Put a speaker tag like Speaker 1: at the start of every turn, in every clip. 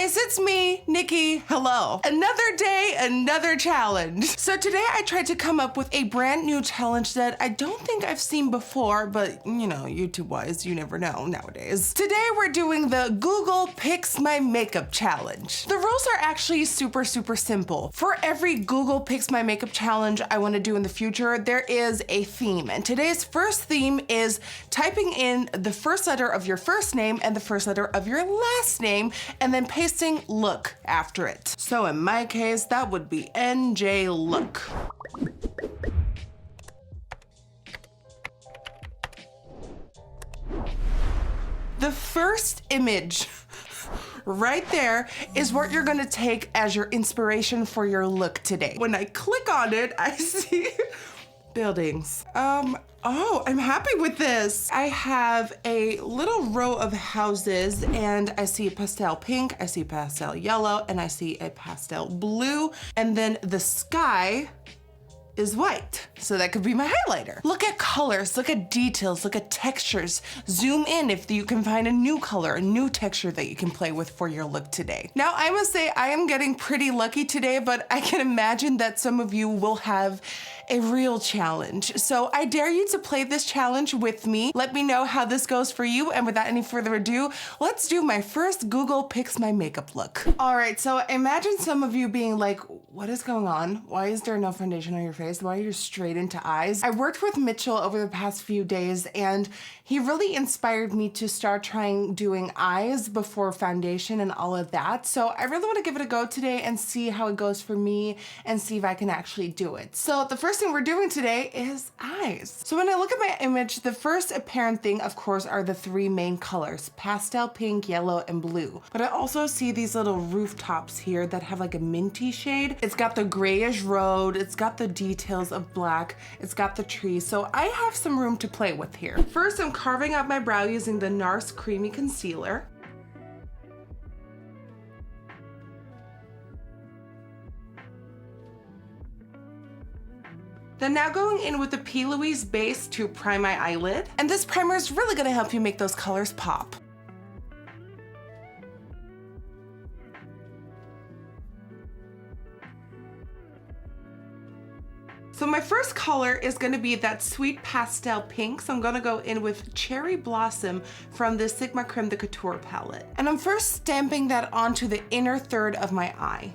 Speaker 1: guys, it's me, Nikki. Hello. Another day, another challenge. So today I tried to come up with a brand new challenge that I don't think I've seen before, but you know, YouTube-wise, you never know nowadays. Today we're doing the Google Picks My Makeup Challenge. The rules are actually super simple. For every Google Picks My Makeup challenge I want to do in the future, there is a theme. And today's first theme is typing in the first letter of your first name and the first letter of your last name, and then pasting look after it. So in my case, that would be NJ look. The first image right there is what you're gonna take as your inspiration for your look today. When I click on it, I see buildings. Oh, I'm happy with this. I have a little row of houses and I see a pastel pink, I see pastel yellow, and I see a pastel blue. And then the sky is white. So that could be my highlighter. Look at colors, look at details, look at textures. Zoom in if you can find a new color, a new texture that you can play with for your look today. Now, I must say I am getting pretty lucky today, but I can imagine that some of you will have a real challenge. So I dare you to play this challenge with me. Let me know how this goes for you. And without any further ado, let's do my first Google Picks My Makeup look. All right, so imagine some of you being like, what is going on? Why is there no foundation on your face? Why are you straight into eyes? I worked with Mitchell over the past few days and he really inspired me to start trying doing eyes before foundation and all of that. So I really want to give it a go today and see how it goes for me and see if I can actually do it. So the first thing we're doing today is eyes. So when I look at my image, the first apparent thing, of course, are the three main colors, pastel pink, yellow, and blue. But I also see these little rooftops here that have like a minty shade. It's got the grayish road, it's got the details of black, it's got the trees. So I have some room to play with here. First, I'm carving out my brow using the NARS Creamy Concealer. Then now going in with the P. Louise base to prime my eyelid. And this primer is really gonna help you make those colors pop. So my first color is gonna be that sweet pastel pink. So I'm gonna go in with Cherry Blossom from the Sigma Creme de Couture palette. And I'm first stamping that onto the inner third of my eye.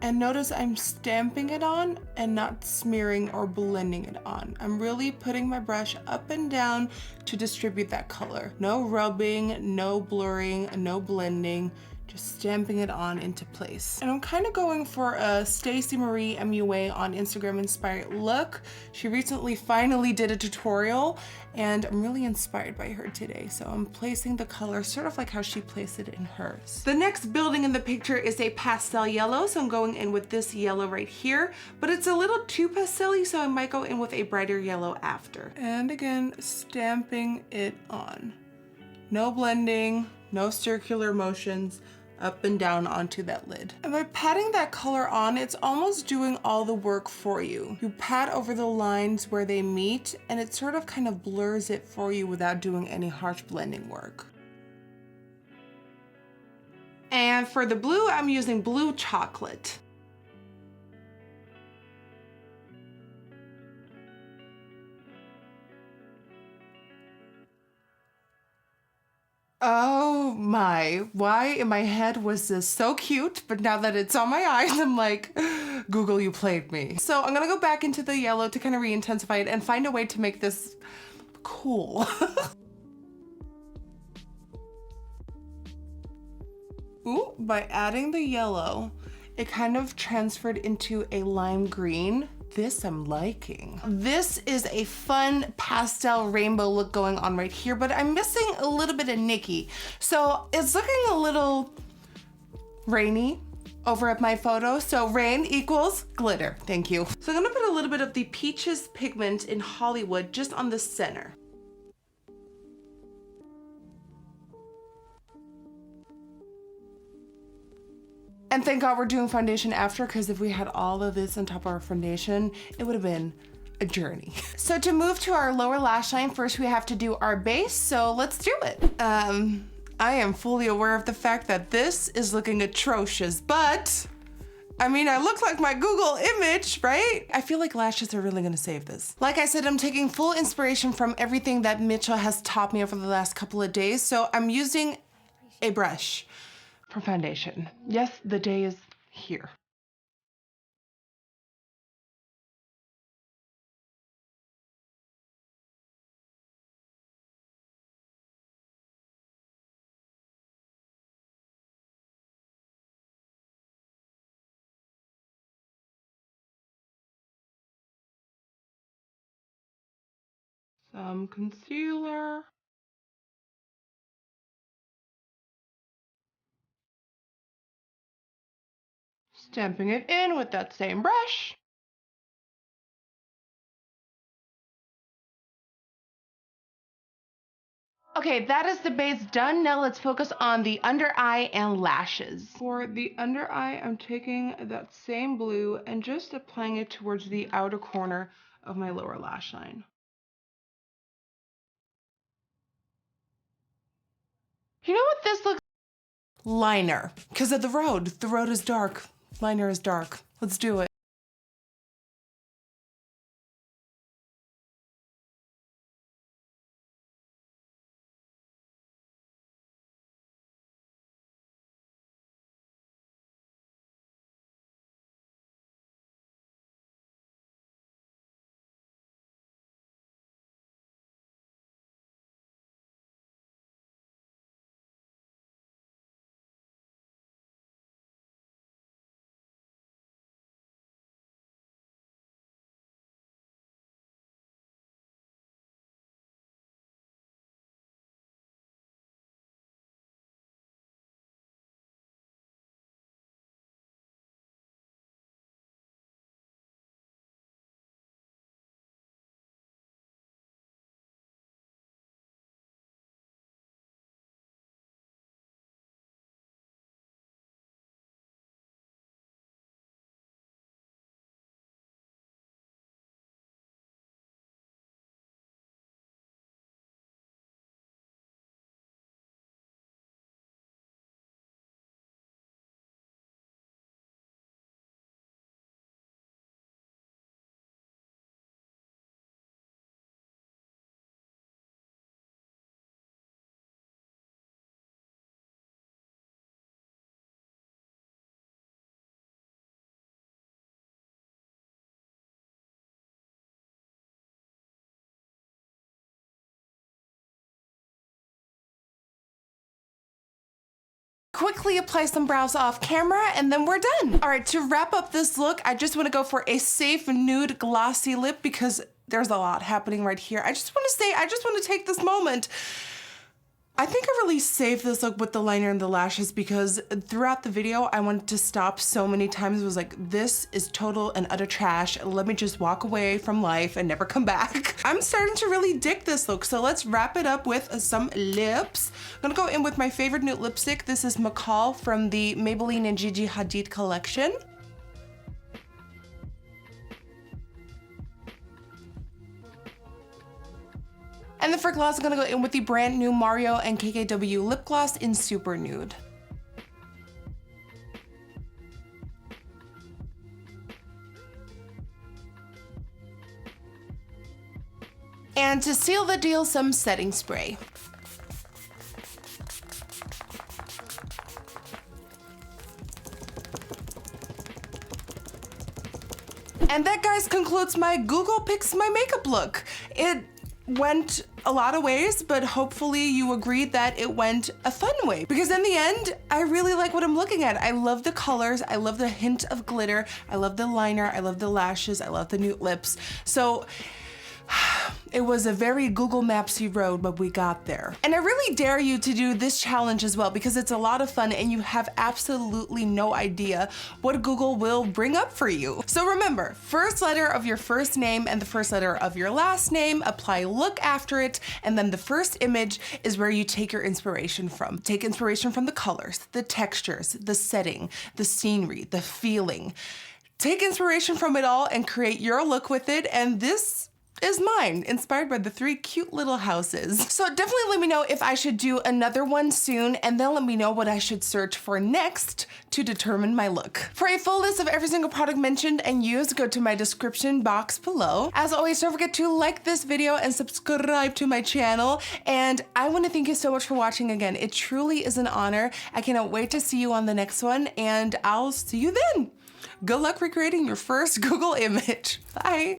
Speaker 1: And notice I'm stamping it on and not smearing or blending it on. I'm really putting my brush up and down to distribute that color. No rubbing, no blurring, no blending, just stamping it on into place. And I'm kind of going for a Stacey Marie MUA on Instagram inspired look. She recently finally did a tutorial and I'm really inspired by her today. So I'm placing the color sort of like how she placed it in hers. The next building in the picture is a pastel yellow. So I'm going in with this yellow right here, but it's a little too pastel-y, so I might go in with a brighter yellow after. And again, stamping it on. No blending, no circular motions, up and down onto that lid. And by patting that color on, it's almost doing all the work for you. You pat over the lines where they meet and it sort of kind of blurs it for you without doing any harsh blending work. And for the blue, I'm using Blue Chocolate. Oh my, why in my head was this so cute, but now that it's on my eyes, I'm like, Google, you played me. So I'm gonna go back into the yellow to kind of re-intensify it and find a way to make this cool. Ooh, by adding the yellow, it kind of transferred into a lime green. This I'm liking. This is a fun pastel rainbow look going on right here, but I'm missing a little bit of Nikki. So it's looking a little rainy over at my photo. So rain equals glitter, thank you. So I'm gonna put a little bit of the Peaches pigment in Hollywood just on the center. And thank God we're doing foundation after, because if we had all of this on top of our foundation, it would have been a journey. So to move to our lower lash line, first we have to do our base, so let's do it. I am fully aware of the fact that this is looking atrocious, but I mean, I look like my Google image, right? I feel like lashes are really gonna save this. Like I said, I'm taking full inspiration from everything that Mitchell has taught me over the last couple of days, so I'm using a brush for foundation. Yes, the day is here. Some concealer. Stamping it in with that same brush. Okay, that is the base done. Now let's focus on the under eye and lashes. For the under eye, I'm taking that same blue and just applying it towards the outer corner of my lower lash line. You know what this looks like? Liner. Because of the road. The road is dark. Liner is dark. Let's do it. Quickly apply some brows off camera and then we're done. All right, to wrap up this look, I just wanna go for a safe nude glossy lip because there's a lot happening right here. I just wanna take this moment. I think I really saved this look with the liner and the lashes because throughout the video, I wanted to stop so many times. It was like, this is total and utter trash. Let me just walk away from life and never come back. I'm starting to really dig this look. So let's wrap it up with some lips. I'm gonna go in with my favorite nude lipstick. This is McCall from the Maybelline and Gigi Hadid collection. And then for gloss, I'm gonna go in with the brand new Mario and KKW lip gloss in Super Nude. And to seal the deal, some setting spray. And that, guys, concludes my Google Picks My Makeup look. It went a lot of ways, but hopefully you agreed that it went a fun way. Because in the end, I really like what I'm looking at. I love the colors, I love the hint of glitter, I love the liner, I love the lashes, I love the nude lips. So it was a very Google Mapsy road, but we got there. And I really dare you to do this challenge as well because it's a lot of fun and you have absolutely no idea what Google will bring up for you. So remember, first letter of your first name and the first letter of your last name, apply look after it, and then the first image is where you take your inspiration from. Take inspiration from the colors, the textures, the setting, the scenery, the feeling. Take inspiration from it all and create your look with it, and this is mine, inspired by the 3 cute little houses. So definitely let me know if I should do another one soon, and then let me know what I should search for next to determine my look. For a full list of every single product mentioned and used, go to my description box below. As always, don't forget to like this video and subscribe to my channel. And I want to thank you so much for watching again. It truly is an honor. I cannot wait to see you on the next one, and I'll see you then. Good luck recreating your first Google image. Bye.